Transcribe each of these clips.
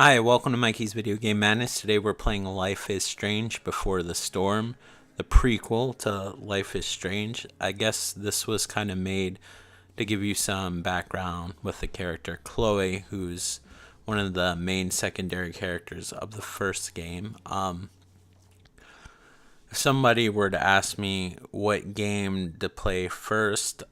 Hi, welcome to Mikey's Video Game Madness. Today we're playing Life is Strange Before the Storm, the prequel to Life is Strange. I guess this was kind of made to give you some background with the character Chloe, who's one of the main secondary characters of the first game. If somebody were to ask me what game to play first,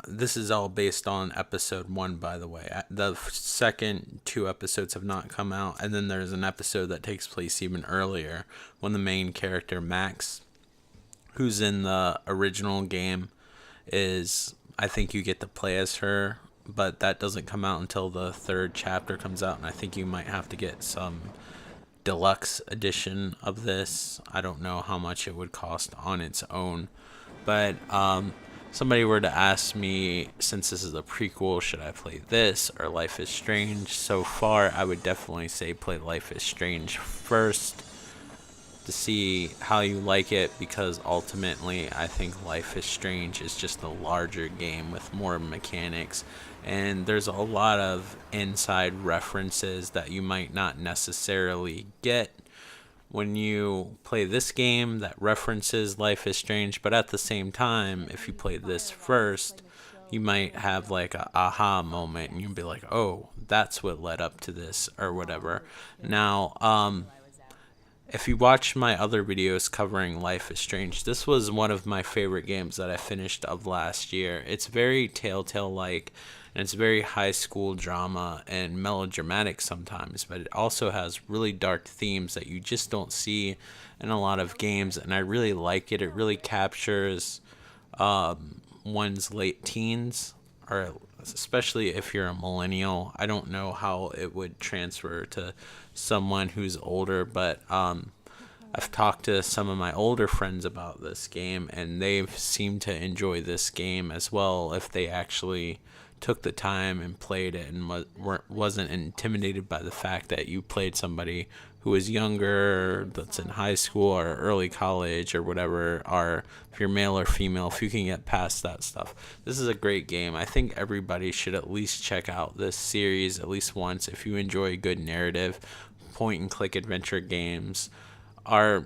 this is all based on episode 1, by the way. The second 2 episodes have not come out, and then there's an episode that takes place even earlier when the main character Max, who's in the original game, I think you get to play as her, but that doesn't come out until the 3rd chapter comes out, and I think you might have to get some deluxe edition of this. I don't know how much it would cost on its own, but somebody were to ask me, since this is a prequel, should I play this or Life is Strange? So far, I would definitely say play Life is Strange first to see how you like it, because ultimately I think Life is Strange is just a larger game with more mechanics, and there's a lot of inside references that you might not necessarily get when you play this game that references Life is Strange, but at the same time, if you play this first, you might have like a aha moment and you'll be like, oh, that's what led up to this or whatever. Now, if you watch my other videos covering Life is Strange, this was one of my favorite games that I finished of last year. It's very Telltale-like, and it's very high school drama and melodramatic sometimes, but it also has really dark themes that you just don't see in a lot of games, and I really like it. It really captures one's late teens, or especially if you're a millennial. I don't know how it would transfer to someone who's older, but I've talked to some of my older friends about this game, and they've seemed to enjoy this game as well if they actually took the time and played it and wasn't intimidated by the fact that you played somebody who is younger, that's in high school or early college or whatever, or if you're male or female, if you can get past that stuff. This is a great game. I think everybody should at least check out this series at least once if you enjoy a good narrative. Point and click adventure games are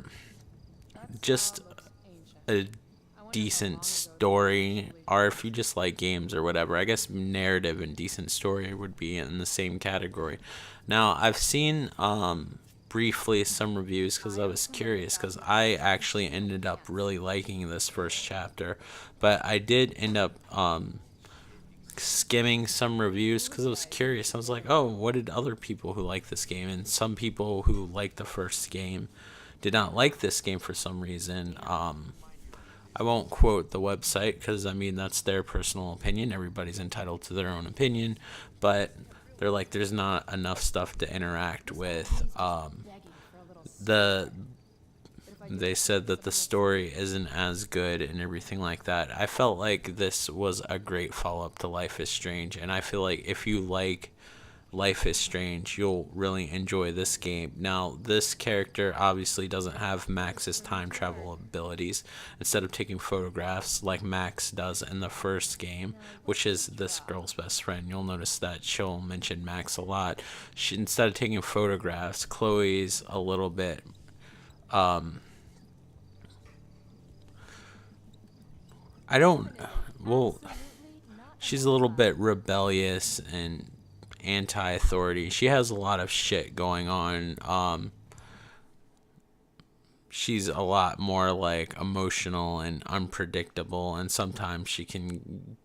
just a decent story, or if you just like games or whatever, I guess narrative and decent story would be in the same category. Now, I've seen briefly some reviews because I was curious, because I actually ended up really liking this first chapter, but I did end up skimming some reviews because I was curious. I was like, oh, what did other people who like this game? And some people who liked the first game did not like this game for some reason. I won't quote the website because, I mean, that's their personal opinion. Everybody's entitled to their own opinion. But they're like, there's not enough stuff to interact with. They said that the story isn't as good and everything like that. I felt like this was a great follow-up to Life is Strange. And I feel like if you like Life is Strange, you'll really enjoy this game. Now, this character obviously doesn't have Max's time travel abilities. Instead of taking photographs like Max does in the first game, which is this girl's best friend, you'll notice that she'll mention Max a lot. Instead of taking photographs, Chloe's a little bit she's a little bit rebellious and anti-authority. She has a lot of shit going on. She's a lot more like emotional and unpredictable, and sometimes she can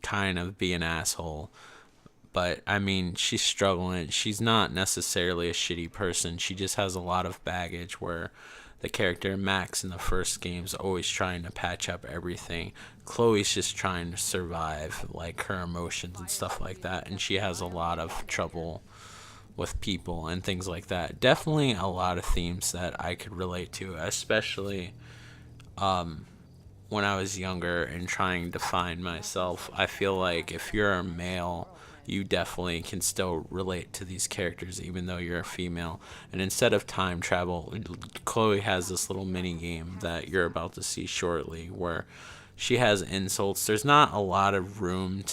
kind of be an asshole. But I mean, she's struggling. She's not necessarily a shitty person. She just has a lot of baggage, where the character Max in the first game is always trying to patch up everything. Chloe's just trying to survive, like, her emotions and stuff like that, and she has a lot of trouble with people and things like that. Definitely a lot of themes that I could relate to, especially when I was younger and trying to find myself. I feel like if you're a male, you definitely can still relate to these characters even though you're a female. And instead of time travel, Chloe has this little mini game that you're about to see shortly where she has insults. There's not a lot of room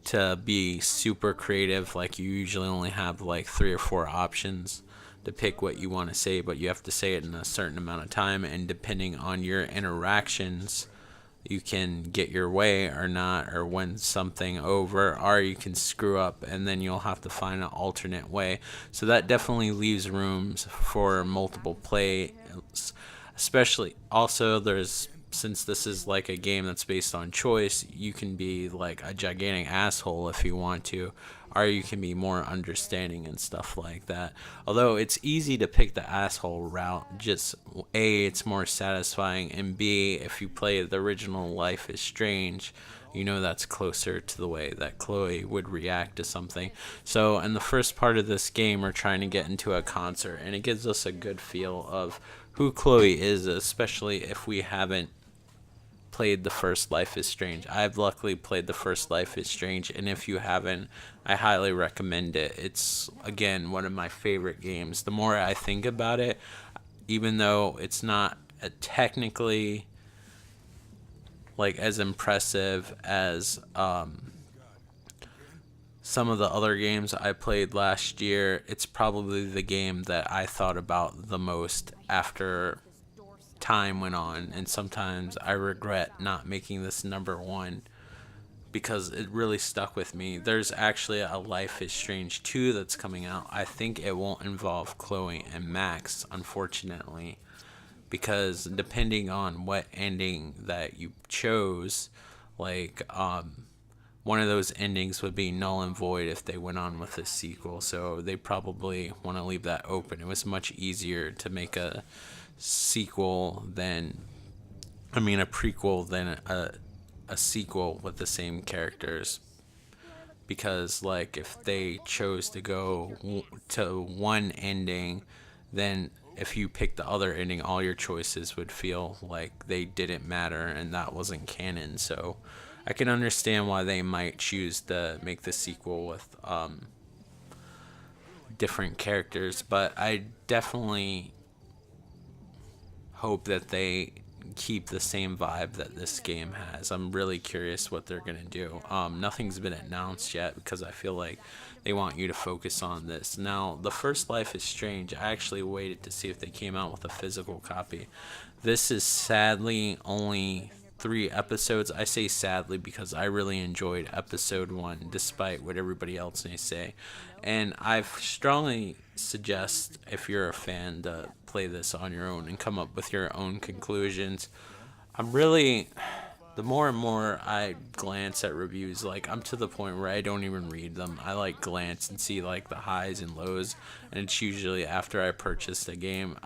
to be super creative. Like, you usually only have like 3 or 4 options to pick what you want to say, but you have to say it in a certain amount of time, and depending on your interactions, you can get your way or not, or win something over, or you can screw up and then you'll have to find an alternate way. So that definitely leaves rooms for multiple plays. Especially, also, there's, since this is like a game that's based on choice, you can be like a gigantic asshole if you want to, or you can be more understanding and stuff like that. Although it's easy to pick the asshole route, just A, it's more satisfying, and B, if you play the original Life is Strange, you know that's closer to the way that Chloe would react to something. So in the first part of this game, we're trying to get into a concert, and it gives us a good feel of who Chloe is, especially if we haven't played the first Life is Strange. I've luckily played the first Life is Strange, and if you haven't, I highly recommend it. It's, again, one of my favorite games. The more I think about it, even though it's not technically like as impressive as some of the other games I played last year, it's probably the game that I thought about the most after time went on, and sometimes I regret not making this number one because it really stuck with me. There's actually a Life is Strange 2 that's coming out. I think it won't involve Chloe and Max, unfortunately, because depending on what ending that you chose, like one of those endings would be null and void if they went on with a sequel, so they probably want to leave that open. It was much easier to make a sequel than, I mean, a prequel than a sequel with the same characters, because like if they chose to go to one ending, then if you pick the other ending, all your choices would feel like they didn't matter and that wasn't canon. So I can understand why they might choose to make the sequel with different characters, but I definitely hope that they keep the same vibe that this game has. I'm really curious what they're gonna do. Nothing's been announced yet because I feel like they want you to focus on this. Now, the first Life is Strange, I actually waited to see if they came out with a physical copy. This is sadly only 3 episodes. I say sadly because I really enjoyed episode 1, despite what everybody else may say. And I strongly suggest, if you're a fan, to play this on your own and come up with your own conclusions. The more and more I glance at reviews, like, I'm to the point where I don't even read them. I like glance and see like the highs and lows, and it's usually after I purchase the game.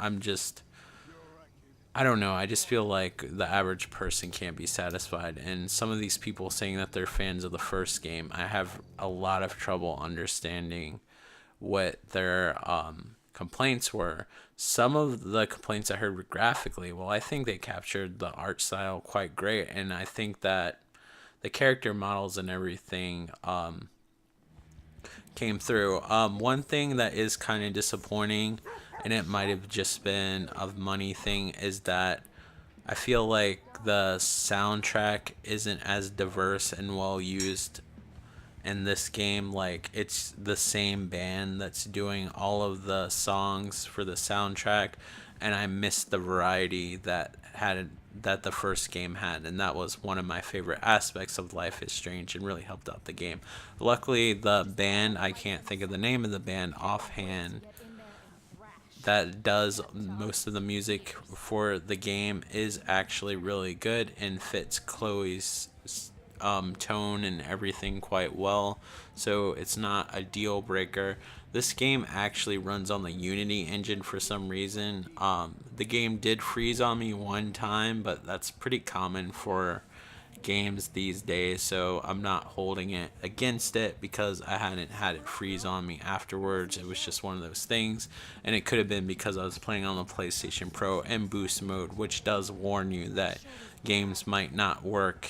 I don't know, I just feel like the average person can't be satisfied, and some of these people saying that they're fans of the first game, I have a lot of trouble understanding what their complaints were. Some of the complaints I heard were graphically. Well, I think they captured the art style quite great, and I think that the character models and everything came through. One thing that is kind of disappointing, and it might have just been a money thing, is that I feel like the soundtrack isn't as diverse and well used in this game. Like, it's the same band that's doing all of the songs for the soundtrack, and I missed the variety that the first game had, and that was one of my favorite aspects of Life is Strange and really helped out the game. Luckily, the band, I can't think of the name of the band offhand, that does most of the music for the game, is actually really good and fits Chloe's tone and everything quite well, so it's not a deal breaker. This game actually runs on the Unity engine for some reason. The game did freeze on me one time, but that's pretty common for games these days, so I'm not holding it against it because I hadn't had it freeze on me afterwards. It was just one of those things, and it could have been because I was playing on the PlayStation Pro in boost mode, which does warn you that games might not work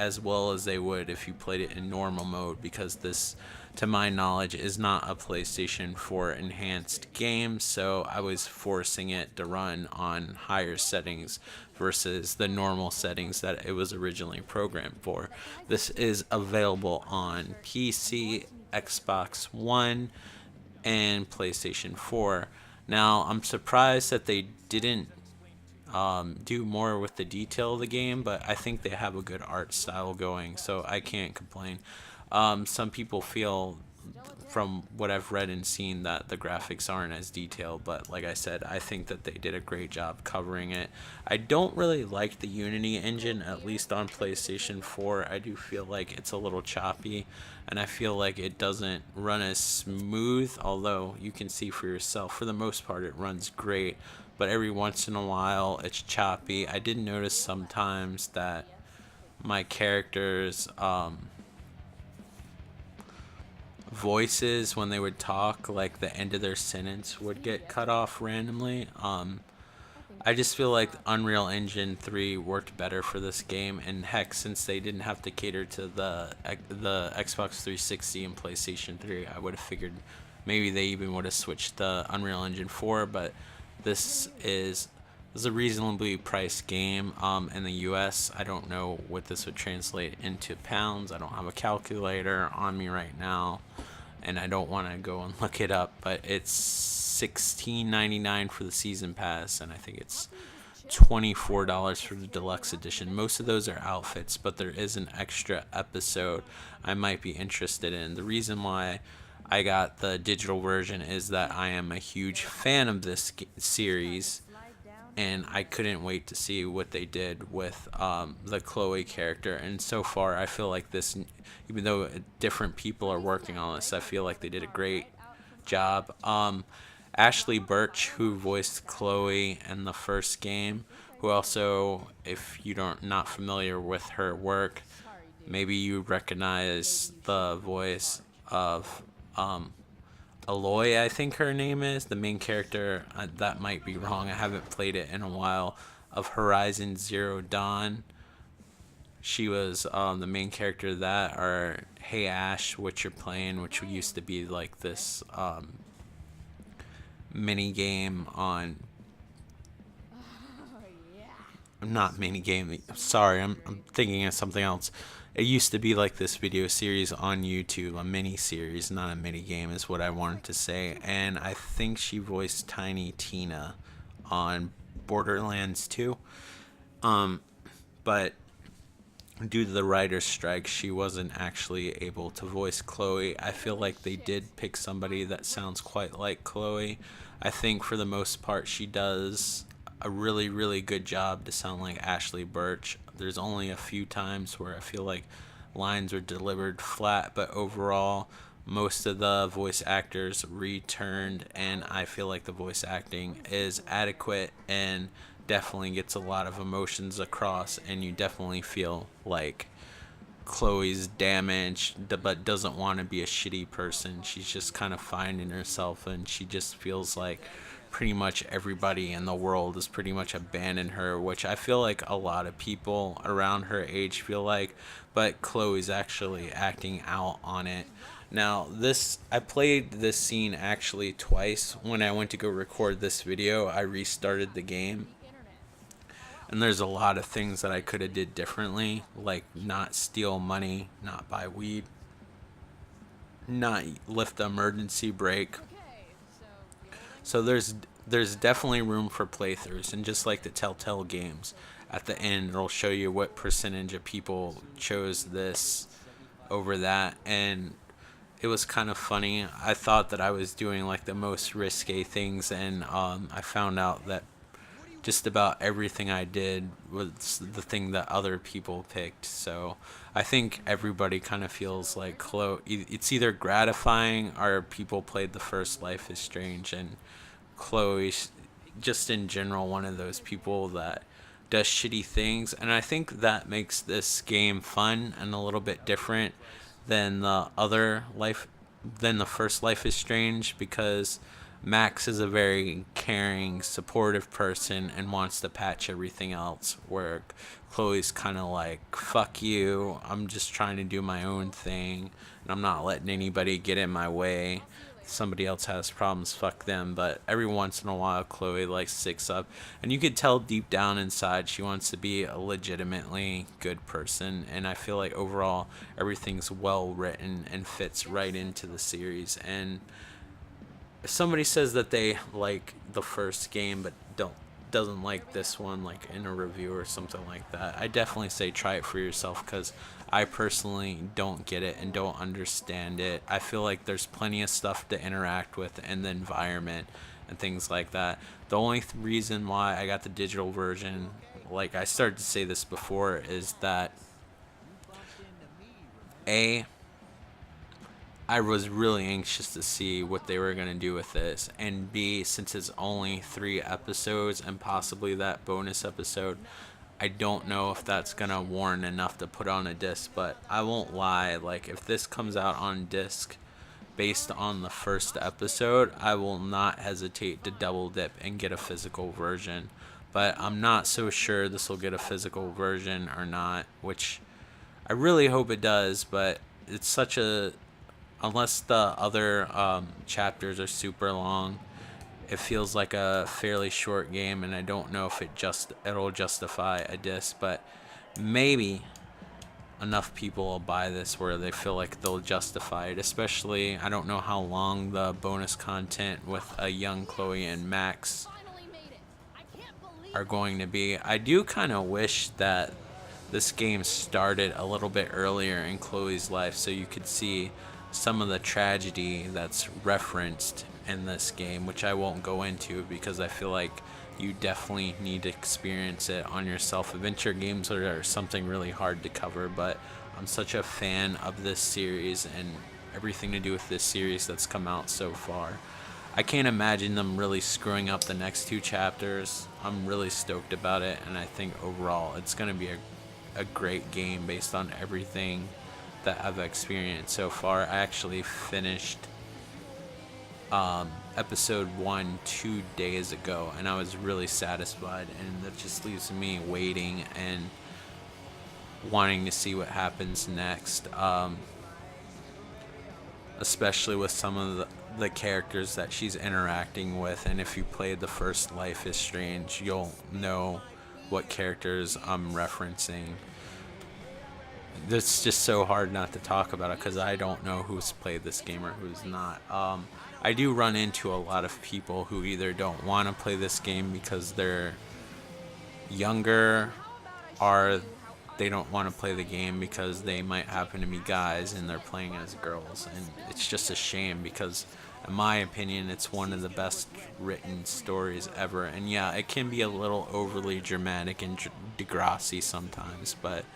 as well as they would if you played it in normal mode, because this, to my knowledge, is not a PlayStation 4 enhanced game, so I was forcing it to run on higher settings versus the normal settings that it was originally programmed for. This is available on PC, Xbox One, and PlayStation 4. Now, I'm surprised that they didn't do more with the detail of the game, but I think they have a good art style going, so I can't complain. Some people feel, from what I've read and seen, that the graphics aren't as detailed, but like I said, I think that they did a great job covering it. I don't really like the Unity engine, at least on PlayStation 4. I do feel like it's a little choppy, and I feel like it doesn't run as smooth, although you can see for yourself, for the most part it runs great, but every once in a while it's choppy. I did notice sometimes that my characters' voices, when they would talk, like the end of their sentence would get cut off randomly. I just feel like Unreal Engine 3 worked better for this game, and heck, since they didn't have to cater to the Xbox 360 and PlayStation 3, I would have figured maybe they even would have switched to Unreal Engine 4, but this is a reasonably priced game in the US. I don't know what this would translate into pounds. I don't have a calculator on me right now, and I don't want to go and look it up, but it's $16.99 for the season pass, and I think it's $24 for the deluxe edition. Most of those are outfits, but there is an extra episode I might be interested in. The reason why I got the digital version is that I am a huge fan of this series, and I couldn't wait to see what they did with the Chloe character. And so far, I feel like this, even though different people are working on this, I feel like they did a great job. Ashley Birch, who voiced Chloe in the first game, who also, if you don't not familiar with her work, maybe you recognize the voice of Aloy, I think her name is, the main character, that might be wrong, I haven't played it in a while, of Horizon Zero Dawn. She was the main character of that, or Hey Ash, What You're Playing, which used to be like this mini game on, not mini game, sorry, I'm thinking of something else. It used to be like this video series on YouTube, a mini series, not a mini game is what I wanted to say. And I think she voiced Tiny Tina on Borderlands 2. But due to the writer's strike, she wasn't actually able to voice Chloe. I feel like they did pick somebody that sounds quite like Chloe. I think for the most part she does a really, really good job to sound like Ashley Birch. There's only a few times where I feel like lines are delivered flat, but overall, most of the voice actors returned, and I feel like the voice acting is adequate and definitely gets a lot of emotions across, and you definitely feel like Chloe's damaged but doesn't want to be a shitty person. She's just kind of finding herself, and she just feels like pretty much everybody in the world has pretty much abandoned her, which I feel like a lot of people around her age feel like, but Chloe's actually acting out on it. Now, I played this scene actually twice. When I went to go record this video, I restarted the game, and there's a lot of things that I could have did differently, like not steal money, not buy weed, not lift the emergency brake. So there's definitely room for playthroughs, and just like the Telltale games, at the end it'll show you what percentage of people chose this over that, and it was kind of funny. I thought that I was doing like the most risque things, and I found out that just about everything I did was the thing that other people picked. So I think everybody kind of feels like Chloe. It's either gratifying or people played the first Life is Strange, and Chloe's just in general one of those people that does shitty things, and I think that makes this game fun and a little bit different than the first Life is Strange, because Max is a very caring, supportive person and wants to patch everything else, where Chloe's kind of like, fuck you, I'm just trying to do my own thing, and I'm not letting anybody get in my way. Somebody else has problems, fuck them. But every once in a while, Chloe like sticks up, and you could tell deep down inside she wants to be a legitimately good person. And I feel like overall everything's well written and fits right into the series. And if somebody says that they like the first game but doesn't like this one, like in a review or something like that, I definitely say try it for yourself, because I personally don't get it and don't understand it. I feel like there's plenty of stuff to interact with in the environment and things like that. The only reason why I got the digital version, like I started to say this before, is that A, I was really anxious to see what they were going to do with this. And B, since it's only 3 episodes and possibly that bonus episode, I don't know if that's going to warrant enough to put on a disc. But I won't lie, like if this comes out on disc based on the first episode, I will not hesitate to double dip and get a physical version. But I'm not so sure this will get a physical version or not, which I really hope it does. But it's such a, unless the other chapters are super long, it feels like a fairly short game, and I don't know if it'll justify a disc. But maybe enough people will buy this where they feel like they'll justify it. Especially, I don't know how long the bonus content with a young Chloe and Max are going to be. I do kind of wish that this game started a little bit earlier in Chloe's life, so you could see some of the tragedy that's referenced in this game, which I won't go into because I feel like you definitely need to experience it on yourself. Adventure games are something really hard to cover, but I'm such a fan of this series and everything to do with this series that's come out so far. I can't imagine them really screwing up the next 2 chapters. I'm really stoked about it, and I think overall it's going to be a great game based on everything that I've experienced so far. I actually finished episode 1 2 days ago, and I was really satisfied, and that just leaves me waiting and wanting to see what happens next, especially with some of the characters that she's interacting with. And if you played the first Life is Strange, you'll know what characters I'm referencing. It's just so hard not to talk about it because I don't know who's played this game or who's not. I do run into a lot of people who either don't want to play this game because they're younger, or they don't want to play the game because they might happen to be guys and they're playing as girls. And it's just a shame because, in my opinion, it's one of the best written stories ever. And yeah, it can be a little overly dramatic and Degrassi sometimes, but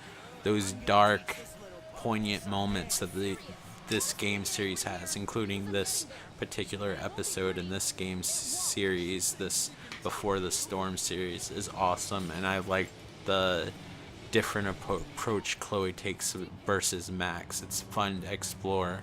those dark, poignant moments that this game series has, including this particular episode in this game series, this Before the Storm series, is awesome. And I like the different approach Chloe takes versus Max. It's fun to explore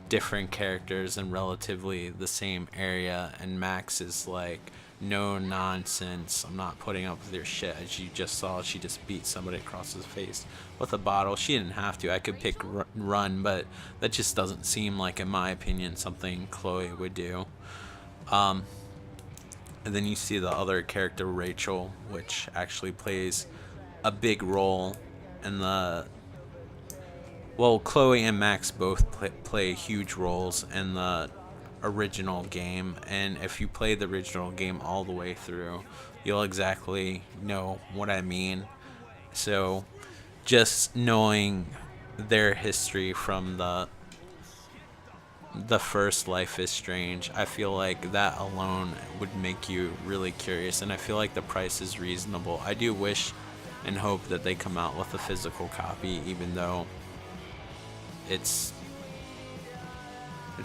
different characters in relatively the same area, and Max is like, no nonsense, I'm not putting up with your shit. As you just saw, she just beat somebody across his face with a bottle. She didn't have to. I could pick run, but that just doesn't seem like, in my opinion, something Chloe would do. And then you see the other character, Rachel, which actually plays a big role in the... Well, Chloe and Max both play huge roles in the original game, and if you play the original game all the way through, you'll exactly know what I mean. So just knowing their history from the first Life is Strange, I feel like that alone would make you really curious, and I feel like the price is reasonable. I do wish and hope that they come out with a physical copy, even though it's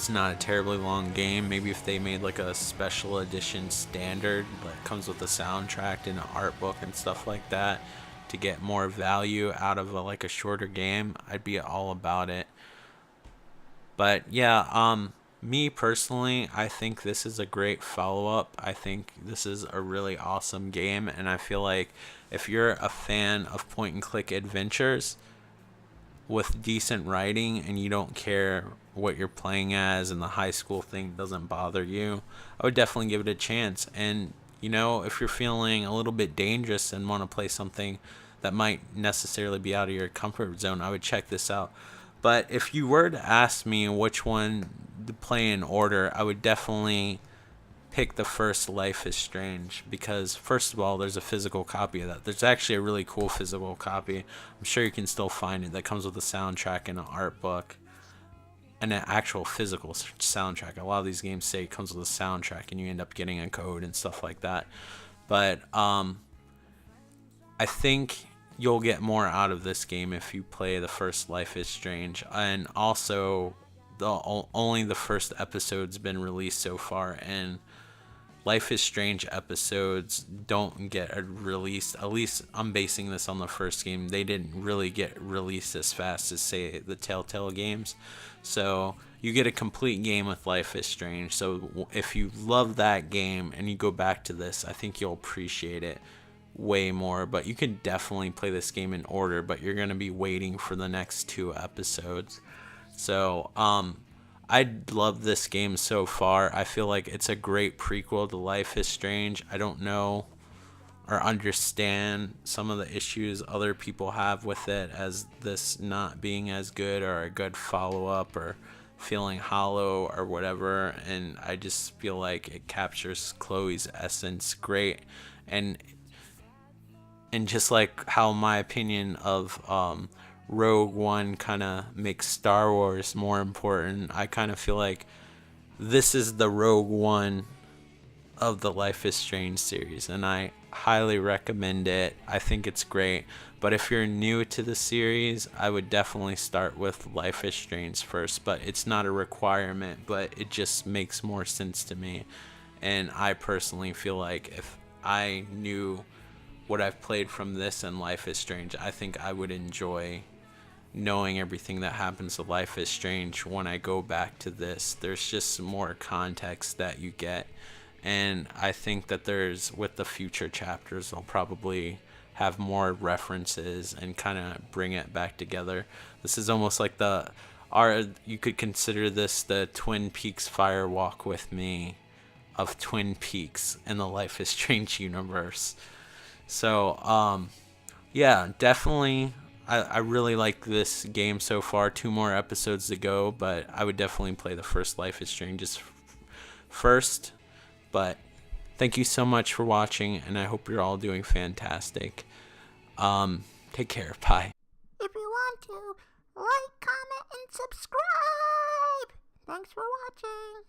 not a terribly long game. Maybe if they made like a special edition standard that comes with a soundtrack and an art book and stuff like that to get more value out of like a shorter game, I'd be all about it. But yeah, Me personally, I think this is a great follow up. I think this is a really awesome game, and I feel like if you're a fan of point and click adventures with decent writing and you don't care what you're playing as and the high school thing doesn't bother you, I would definitely give it a chance. And, if you're feeling a little bit dangerous and want to play something that might necessarily be out of your comfort zone, I would check this out. But if you were to ask me which one to play in order, I would definitely pick the first Life is Strange because, first of all, there's a physical copy of that. There's actually a really cool physical copy. I'm sure you can still find it, that comes with a soundtrack and an art book and an actual physical soundtrack. A lot of these games say it comes with a soundtrack and you end up getting a code and stuff like that. But I think you'll get more out of this game if you play the first Life is Strange. And also, only the first episode's been released so far, and Life is Strange episodes don't get released. At least I'm basing this on the first game. They didn't really get released as fast as, say, the Telltale games. So you get a complete game with Life is Strange. So if you love that game and you go back to this, I think you'll appreciate it way more. But you can definitely play this game in order, but you're going to be waiting for the next 2 episodes. So, I love this game so far. I feel like it's a great prequel to Life is Strange. I don't know or understand some of the issues other people have with it, as this not being as good or a good follow-up or feeling hollow or whatever. And I just feel like it captures Chloe's essence great. And just like how my opinion of Rogue One kind of makes Star Wars more important, I kind of feel like this is the Rogue One of the Life is Strange series, and I highly recommend it. I think it's great. But if you're new to the series, I would definitely start with Life is Strange first. But it's not a requirement, but it just makes more sense to me. And I personally feel like if I knew what I've played from this and Life is Strange, I think I would enjoy knowing everything that happens to Life is Strange when I go back to this. There's just more context that you get, and I think that with the future chapters, they'll probably have more references and kind of bring it back together. This is almost like you could consider this the Twin Peaks Fire Walk with Me of Twin Peaks in the Life is Strange universe. So, yeah, definitely. I really like this game so far. 2 more episodes to go, but I would definitely play the first Life is Strange first. But thank you so much for watching, and I hope you're all doing fantastic. Take care. Bye. If you want to, like, comment, and subscribe. Thanks for watching.